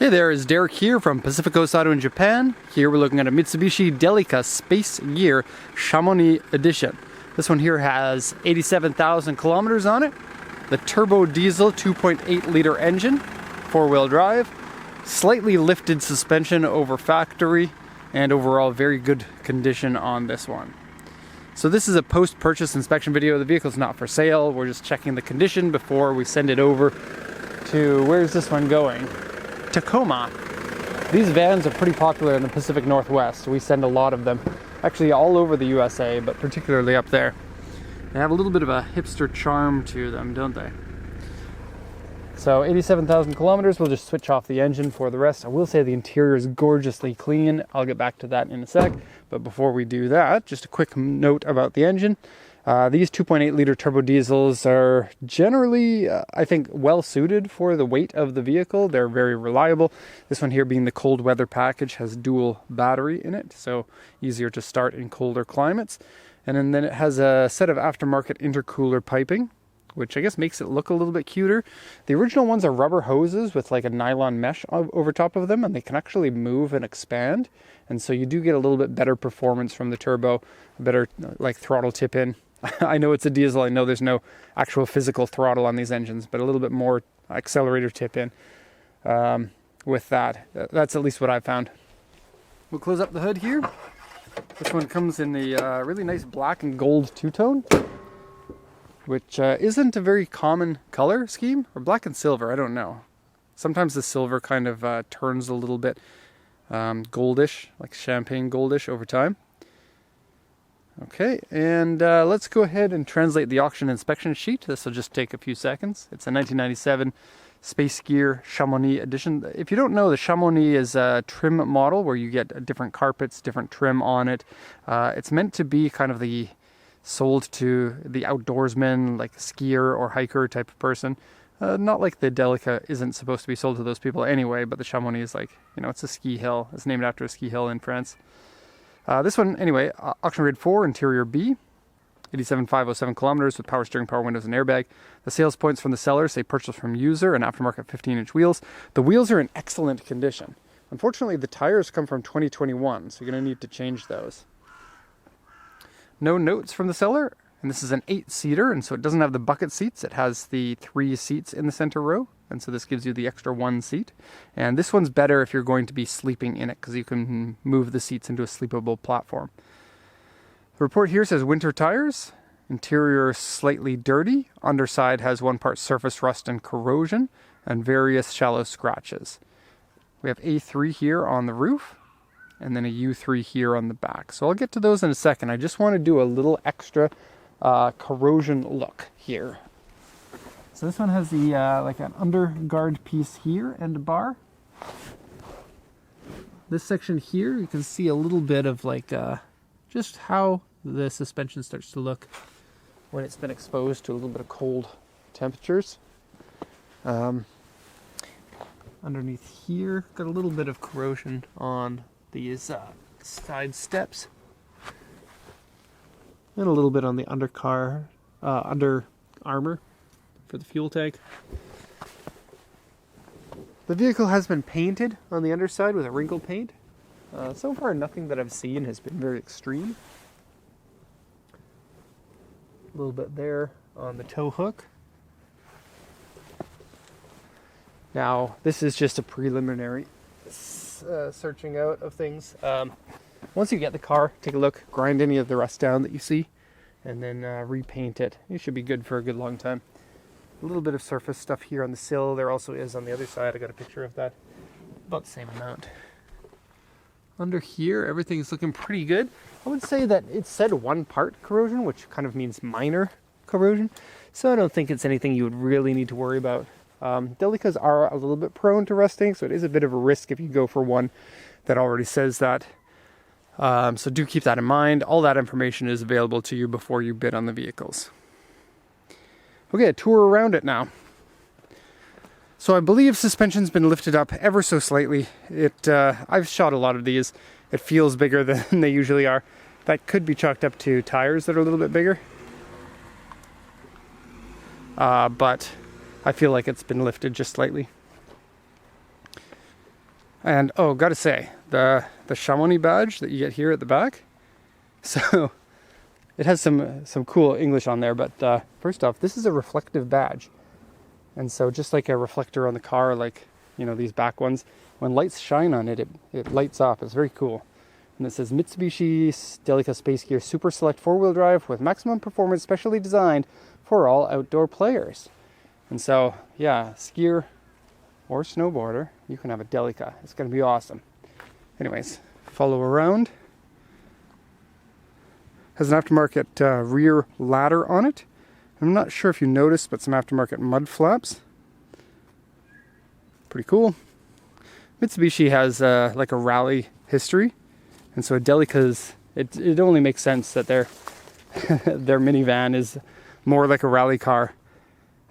Hey there, it's Derek here from Pacific Coast Auto in Japan. Here we're looking at a Mitsubishi Delica Spacegear Chamonix Edition. This one here has 87,000 kilometers on it. The turbo diesel 2.8 liter engine, 4-wheel drive, slightly lifted suspension over factory, and overall very good condition on this one. So this is a post-purchase inspection video. The vehicle's not for sale. We're just checking the condition before we send it over to, where's this one going? Tacoma. These vans are pretty popular in the Pacific Northwest. We send a lot of them, actually all over the USA, but particularly up there. They have a little bit of a hipster charm to them, don't they? So 87,000 kilometers, we'll just switch off the engine for the rest. I will say the interior is gorgeously clean. I'll get back to that in a sec. But before we do that, just a quick note about the engine. These 2.8 liter turbo diesels are generally, I think, well suited for the weight of the vehicle. They're very reliable. This one here, being the cold weather package, has dual battery in it, so easier to start in colder climates. And then it has a set of aftermarket intercooler piping, which I guess makes it look a little bit cuter. The original ones are rubber hoses with like a nylon mesh over top of them, and they can actually move and expand. And so you do get a little bit better performance from the turbo, a better like throttle tip in. I know it's a diesel, I know there's no actual physical throttle on these engines, but a little bit more accelerator tip in with that. That's at least what I found. We'll close up the hood here. This one comes in the really nice black and gold two-tone, which isn't a very common color scheme, or black and silver, I don't know. Sometimes the silver kind of turns a little bit goldish, like champagne goldish over time. Okay, and let's go ahead and translate the auction inspection sheet. This will just take a few seconds. It's a 1997 Spacegear Chamonix edition. If you don't know, the Chamonix is a trim model where you get different carpets, different trim on it. It's meant to be kind of the sold to the outdoorsman, like skier or hiker type of person. Not like the Delica isn't supposed to be sold to those people anyway, but the Chamonix is like, you know, it's a ski hill. It's named after a ski hill in France. This one, anyway, auction grade 4, interior B, 87,507 kilometers with power steering, power windows, and airbag. The sales points from the seller say purchase from user and aftermarket 15-inch wheels. The wheels are in excellent condition. Unfortunately, the tires come from 2021, so you're going to need to change those. No notes from the seller, and this is an 8-seater, and so it doesn't have the bucket seats. It has the 3 seats in the center row, and so this gives you the extra 1 seat. And this one's better if you're going to be sleeping in it, because you can move the seats into a sleepable platform. The report here says winter tires, interior slightly dirty, underside has 1 part surface rust and corrosion, and various shallow scratches. We have A3 here on the roof, and then a U3 here on the back. So I'll get to those in a second. I just want to do a little extra corrosion look here. So this one has the like an underguard piece here and a bar. This section here, you can see a little bit of like just how the suspension starts to look when it's been exposed to a little bit of cold temperatures. Underneath here, got a little bit of corrosion on these side steps, and a little bit on the under armor for the fuel tank. The vehicle has been painted on the underside with a wrinkle paint. So far, nothing that I've seen has been very extreme. A little bit there on the tow hook. Now, this is just a preliminary searching out of things. Once you get the car, take a look, grind any of the rust down that you see, and then repaint it. You should be good for a good long time. A little bit of surface stuff here on the sill. There also is on the other side. I got a picture of that. About the same amount. Under here, everything's looking pretty good. I would say that it said 1 part corrosion, which kind of means minor corrosion. So I don't think it's anything you would really need to worry about. Delicas are a little bit prone to rusting, so it is a bit of a risk if you go for one that already says that. So do keep that in mind. All that information is available to you before you bid on the vehicles. Okay, a tour around it now. So I believe suspension's been lifted up ever so slightly. I've shot a lot of these. It feels bigger than they usually are. That could be chalked up to tires that are a little bit bigger. But I feel like it's been lifted just slightly. And oh, gotta say, the Chamonix badge that you get here at the back, so it has some cool English on there, but first off, this is a reflective badge. And so just like a reflector on the car, like, you know, these back ones, when lights shine on it, it lights up. It's very cool. And it says Mitsubishi Delica Spacegear Super Select 4-wheel drive with maximum performance, specially designed for all outdoor players. And so, yeah, skier or snowboarder, you can have a Delica. It's going to be awesome. Anyways, follow around. Has an aftermarket rear ladder on it. I'm not sure if you noticed, but some aftermarket mud flaps. Pretty cool. Mitsubishi has like a rally history, and so Delica's, it only makes sense that their minivan is more like a rally car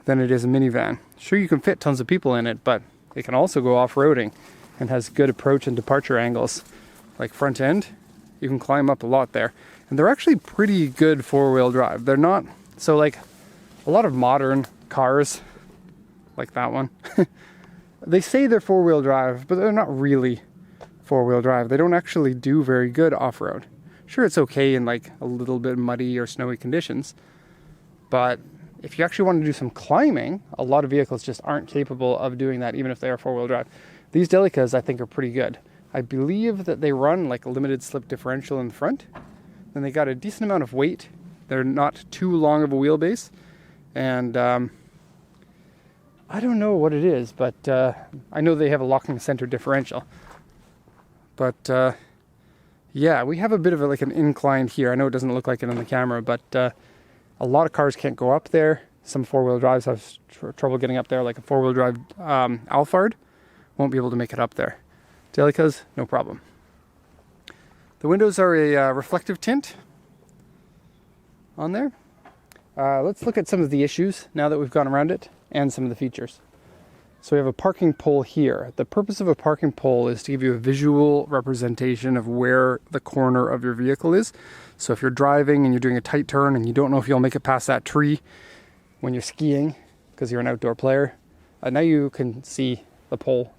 than it is a minivan. Sure, you can fit tons of people in it, but it can also go off-roading and has good approach and departure angles. Like front end, you can climb up a lot there. And they're actually pretty good four-wheel drive. They're not, so like a lot of modern cars, like that one, they say they're four-wheel drive, but they're not really four-wheel drive. They don't actually do very good off-road. Sure, it's okay in like a little bit muddy or snowy conditions, but if you actually want to do some climbing, a lot of vehicles just aren't capable of doing that, even if they are four-wheel drive. These Delicas, I think, are pretty good. I believe that they run like a limited slip differential in the front. Then they got a decent amount of weight. They're not too long of a wheelbase. And I don't know what it is, but I know they have a locking center differential. But yeah, we have a bit of like an incline here. I know it doesn't look like it on the camera, but a lot of cars can't go up there. Some four-wheel drives have trouble getting up there, like a four-wheel drive Alphard won't be able to make it up there. Delicas, no problem. The windows are a reflective tint on there. Let's look at some of the issues now that we've gone around it and some of the features. So we have a parking pole here. The purpose of a parking pole is to give you a visual representation of where the corner of your vehicle is. So if you're driving and you're doing a tight turn and you don't know if you'll make it past that tree when you're skiing because you're an outdoor player, now you can see the pole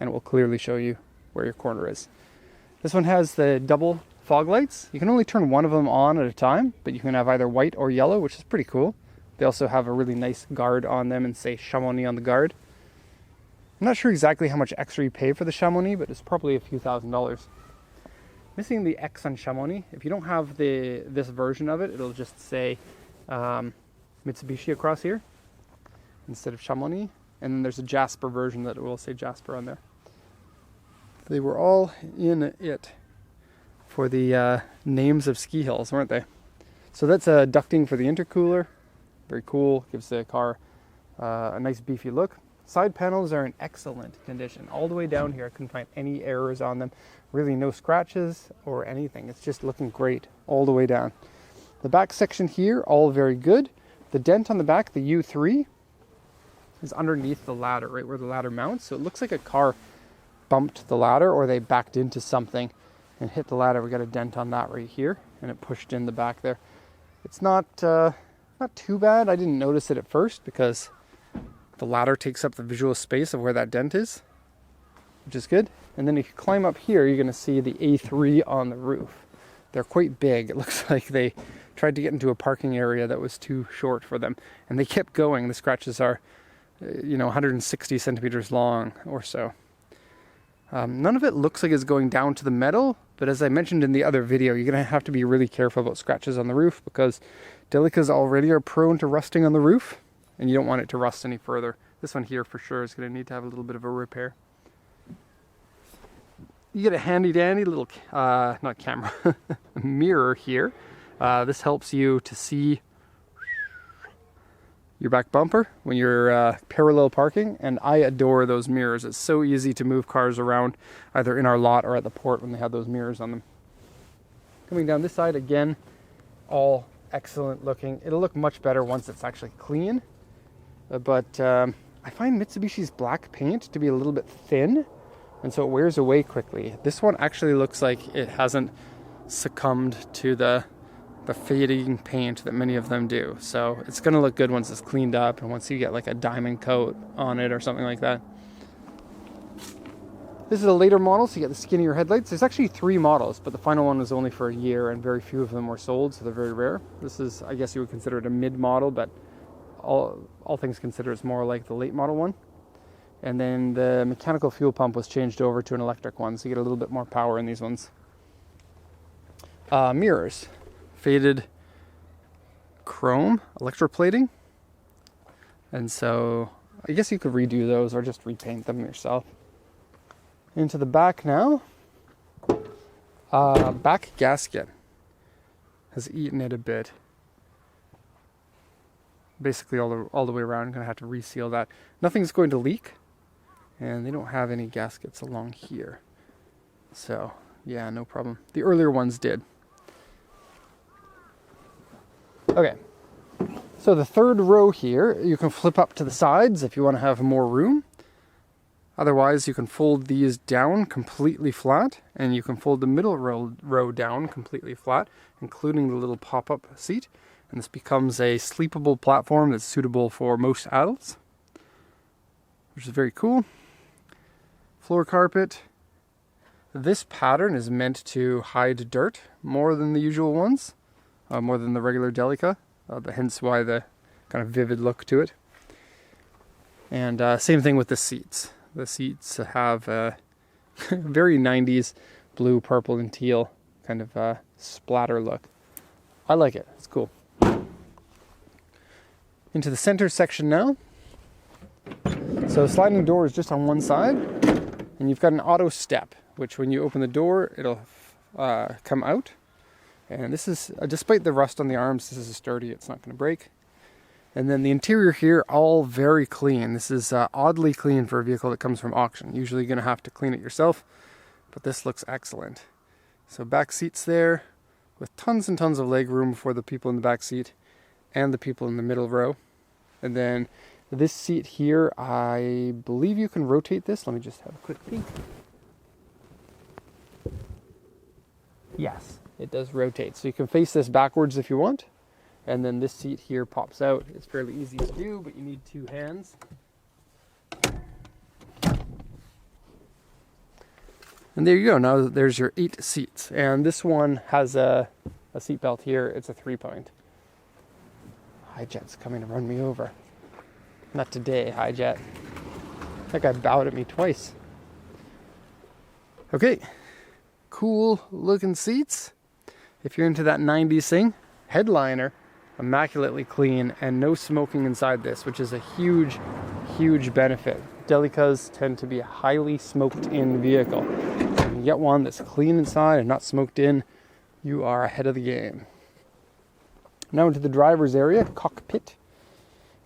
and it will clearly show you where your corner is. This one has the double fog lights. You can only turn one of them on at a time, but you can have either white or yellow, which is pretty cool. They also have a really nice guard on them and say Chamonix on the guard. I'm not sure exactly how much extra you pay for the Chamonix, but it's probably a few $1,000s. Missing the X on Chamonix. If you don't have this version of it, it'll just say Mitsubishi across here instead of Chamonix. And then there's a Jasper version that will say Jasper on there. They were all in it for the names of ski hills, weren't they? So that's ducting for the intercooler. Very cool. Gives the car a nice beefy look. Side panels are in excellent condition. All the way down here, I couldn't find any errors on them. Really no scratches or anything. It's just looking great all the way down. The back section here, all very good. The dent on the back, the U3, is underneath the ladder, right where the ladder mounts. So it looks like a car bumped the ladder or they backed into something and hit the ladder. We got a dent on that right here and it pushed in the back there. It's not too bad. I didn't notice it at first because the ladder takes up the visual space of where that dent is, which is good. And then if you climb up here, you're going to see the A3 on the roof. They're quite big. It looks like they tried to get into a parking area that was too short for them. And they kept going. The scratches are, 160 centimeters long or so. None of it looks like it's going down to the metal, but as I mentioned in the other video, you're going to have to be really careful about scratches on the roof because Delicas already are prone to rusting on the roof, and you don't want it to rust any further. This one here for sure is going to need to have a little bit of a repair. You get a handy dandy little, not camera, mirror here. This helps you to see your back bumper when you're parallel parking, and I adore those mirrors. It's so easy to move cars around either in our lot or at the port when they have those mirrors on them. Coming down this side again, all excellent looking. It'll look much better once it's actually clean, but I find Mitsubishi's black paint to be a little bit thin, and so it wears away quickly. This one actually looks like it hasn't succumbed to the fading paint that many of them do. So it's going to look good once it's cleaned up and once you get like a diamond coat on it or something like that. This is a later model, so you get the skinnier headlights. There's actually 3 models, but the final one was only for a year, and very few of them were sold, so they're very rare. This is, I guess you would consider it a mid-model, but all things considered, it's more like the late model one. And then the mechanical fuel pump was changed over to an electric one, so you get a little bit more power in these ones. Mirrors. Faded chrome electroplating. And so I guess you could redo those or just repaint them yourself. Into the back now. Back gasket has eaten it a bit. Basically all the way around. I'm going to have to reseal that. Nothing's going to leak. And they don't have any gaskets along here. So, yeah, no problem. The earlier ones did. Okay. So the third row here, you can flip up to the sides if you want to have more room. Otherwise, you can fold these down completely flat, and you can fold the middle row down completely flat, including the little pop-up seat. And this becomes a sleepable platform that's suitable for most adults, which is very cool. Floor carpet. This pattern is meant to hide dirt more than the usual ones, more than the regular Delica, hence why the kind of vivid look to it. And same thing with the seats. The seats have a very 90s blue, purple, and teal kind of splatter look. I like it. It's cool. Into the center section now. So sliding door is just on one side, and you've got an auto step, which when you open the door, it'll come out. And this is, despite the rust on the arms, this is sturdy. It's not going to break. And then the interior here, all very clean. This is oddly clean for a vehicle that comes from auction. Usually you're going to have to clean it yourself, but this looks excellent. So back seats there with tons and tons of leg room for the people in the back seat and the people in the middle row. And then this seat here, I believe you can rotate this. Let me just have a quick peek. Yes, it does rotate. So you can face this backwards if you want. And then this seat here pops out. It's fairly easy to do, but you need 2 hands. And there you go. Now there's your 8 seats. And this one has a seat belt here. It's a 3-point. Hijet's coming to run me over. Not today, Hijet. That guy bowed at me twice. Okay. Cool looking seats. If you're into that 90s thing, headliner. Immaculately clean and no smoking inside this, which is a huge, huge benefit. Delicas tend to be a highly smoked in vehicle. So when you get one that's clean inside and not smoked in, you are ahead of the game. Now into the driver's area, cockpit.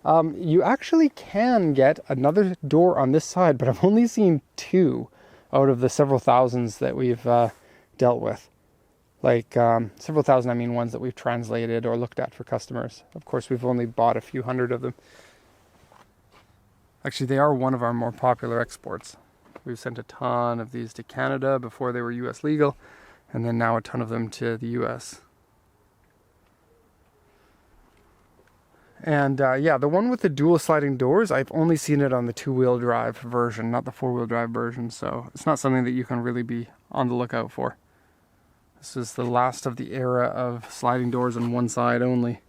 You actually can get another door on this side, but I've only seen 2 out of the several thousands that we've dealt with. Like several thousand, I mean ones that we've translated or looked at for customers. Of course, we've only bought a few hundred of them. Actually, they are one of our more popular exports. We've sent a ton of these to Canada before they were US legal, and then now a ton of them to the US. And yeah, the one with the dual sliding doors, I've only seen it on the 2-wheel drive version, not the 4-wheel drive version, so it's not something that you can really be on the lookout for. This is the last of the era of sliding doors on one side only.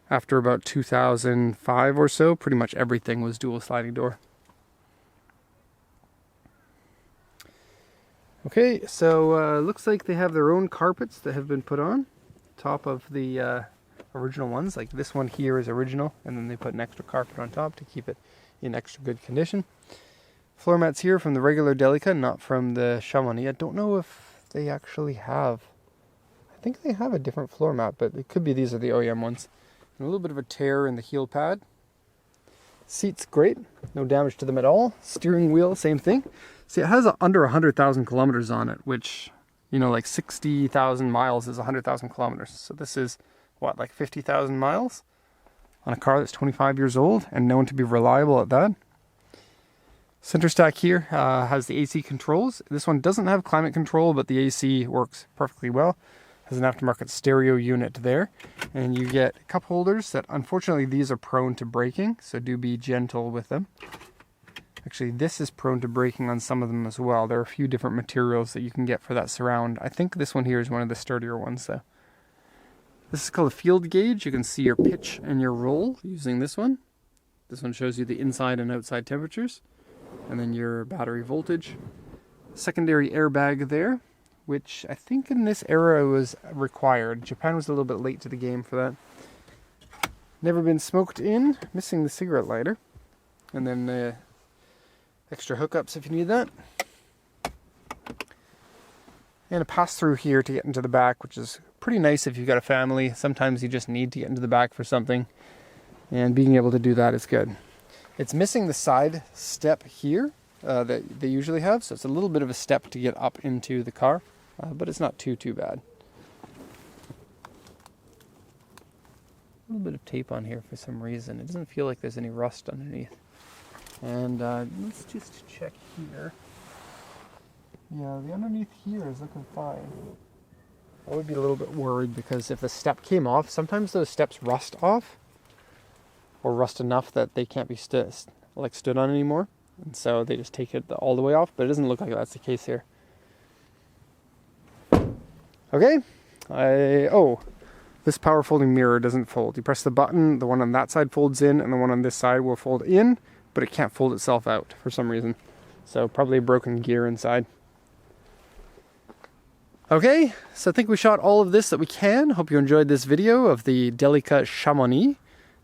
After about 2005 or so, pretty much everything was dual sliding door. Okay, so looks like they have their own carpets that have been put on top of the original ones. Like this one here is original, and then they put an extra carpet on top to keep it in extra good condition. Floor mats here from the regular Delica, not from the Chamonix. I don't know if they actually have, I think they have a different floor mat, but it could be these are the OEM ones. And a little bit of a tear in the heel pad. Seats great, no damage to them at all. Steering wheel, same thing. See, it has under 100,000 kilometers on it, which, you know, like 60,000 miles is 100,000 kilometers. So this is, what, like 50,000 miles on a car that's 25 years old and known to be reliable at that. Center stack here has the AC controls. This one doesn't have climate control, but the AC works perfectly well. Has an aftermarket stereo unit there. And you get cup holders that, unfortunately, these are prone to breaking, so do be gentle with them. Actually, this is prone to breaking on some of them as well. There are a few different materials that you can get for that surround. I think this one here is one of the sturdier ones though. This is called a field gauge. You can see your pitch and your roll using this one. This one shows you the inside and outside temperatures, and then your battery voltage. Secondary airbag there, which I think in this era was required. Japan was a little bit late to the game for that. Never been smoked in, missing the cigarette lighter. And then extra hookups if you need that. And a pass-through here to get into the back, which is pretty nice if you've got a family. Sometimes you just need to get into the back for something, and being able to do that is good. It's missing the side step here that they usually have, so it's a little bit of a step to get up into the car, but it's not too bad. A little bit of tape on here for some reason. It doesn't feel like there's any rust underneath. And let's just check here. Yeah, the underneath here is looking fine. I would be a little bit worried because if the step came off, sometimes those steps rust off, or rust enough that they can't be stood on anymore, and so they just take it all the way off. But it doesn't look like that's the case here. Okay, this power folding mirror doesn't fold. You press the button, the one on that side folds in, and the one on this side will fold in, but it can't fold itself out for some reason. So probably a broken gear inside. Okay, so I think we shot all of this that we can. Hope you enjoyed this video of the Delica Chamonix.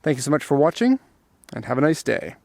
Thank you so much for watching, and have a nice day.